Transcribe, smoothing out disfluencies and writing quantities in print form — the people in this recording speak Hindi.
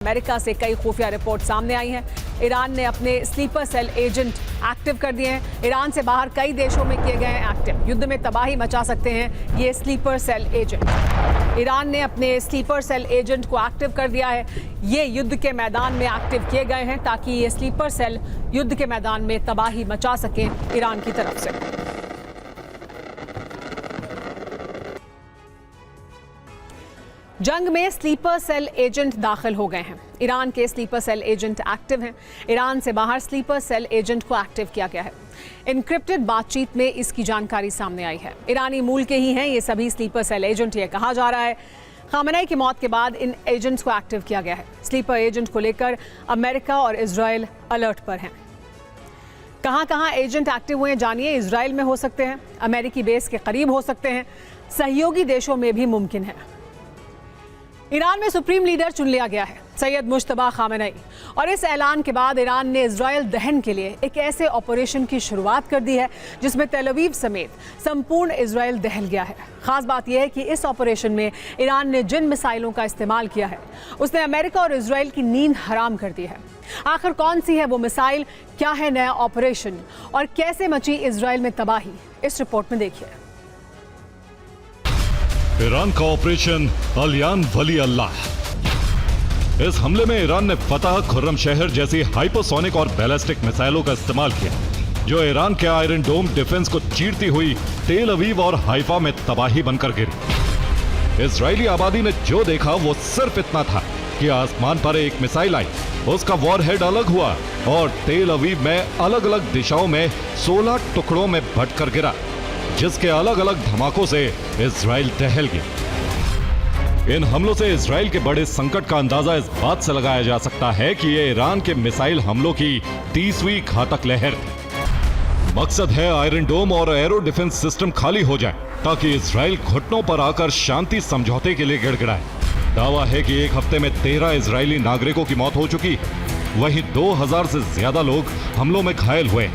अमेरिका से कई खुफिया रिपोर्ट सामने आई हैं। ईरान ने अपने स्लीपर सेल एजेंट एक्टिव कर दिए हैं। ईरान से बाहर कई देशों में किए गए हैं एक्टिव। युद्ध में तबाही मचा सकते हैं ये स्लीपर सेल एजेंट। ईरान ने अपने स्लीपर सेल एजेंट को एक्टिव कर दिया है। ये युद्ध के मैदान में एक्टिव किए गए हैं ताकि ये स्लीपर सेल युद्ध के मैदान में तबाही मचा सके ईरान की तरफ से। जंग में स्लीपर सेल एजेंट दाखिल हो गए हैं। ईरान के स्लीपर सेल एजेंट एक्टिव हैं। ईरान से बाहर स्लीपर सेल एजेंट को एक्टिव किया गया है। इनक्रिप्टेड बातचीत में इसकी जानकारी सामने आई है। ईरानी मूल के ही हैं ये सभी स्लीपर सेल एजेंट, ये कहा जा रहा है। खामेनेई की मौत के बाद इन एजेंट्स को एक्टिव किया गया है। स्लीपर एजेंट को लेकर अमेरिका और इजराइल अलर्ट पर हैं। कहां एजेंट एक्टिव हुए जानिए। इजराइल में हो सकते हैं, अमेरिकी बेस के करीब हो सकते हैं, सहयोगी देशों में भी मुमकिन है। ईरान में सुप्रीम लीडर चुन लिया गया है, सैयद मुश्तबा खामेनेई, और इस ऐलान के बाद ईरान ने इजराइल दहन के लिए एक ऐसे ऑपरेशन की शुरुआत कर दी है जिसमें तेल अवीव समेत संपूर्ण इजराइल दहल गया है। खास बात यह है कि इस ऑपरेशन में ईरान ने जिन मिसाइलों का इस्तेमाल किया है उसने अमेरिका और इजराइल की नींद हराम कर दी है। आखिर कौन सी है वो मिसाइल, क्या है नया ऑपरेशन और कैसे मची इजराइल में तबाही, इस रिपोर्ट में देखिए। ईरान का ऑपरेशन अलियान वली अल्लाह। इस हमले में ईरान ने फतह, खुर्रम शहर जैसी हाइपरसोनिक और बैलिस्टिक मिसाइलों का इस्तेमाल किया, जो ईरान के आयरन डोम डिफेंस को चीरती हुई तेल अवीव और हाइफा में तबाही बनकर गिरी। इजरायली आबादी ने जो देखा वो सिर्फ इतना था कि आसमान पर एक मिसाइल आई, उसका वॉरहेड अलग हुआ और तेल अवीव में अलग अलग दिशाओं में 16 टुकड़ों में बंटकर गिरा, जिसके अलग अलग धमाकों से इजराइल दहल गया। इन हमलों से इजराइल के बड़े संकट का अंदाजा इस बात से लगाया जा सकता है कि ये ईरान के मिसाइल हमलों की 30वीं घातक लहर थी। मकसद है आयरन डोम और एरो डिफेंस सिस्टम खाली हो जाए ताकि इजराइल घुटनों पर आकर शांति समझौते के लिए गिड़गिड़ाए। दावा है कि एक हफ्ते में 13 इजरायली नागरिकों की मौत हो चुकी, वहीं 2000 से ज्यादा लोग हमलों में घायल हुए।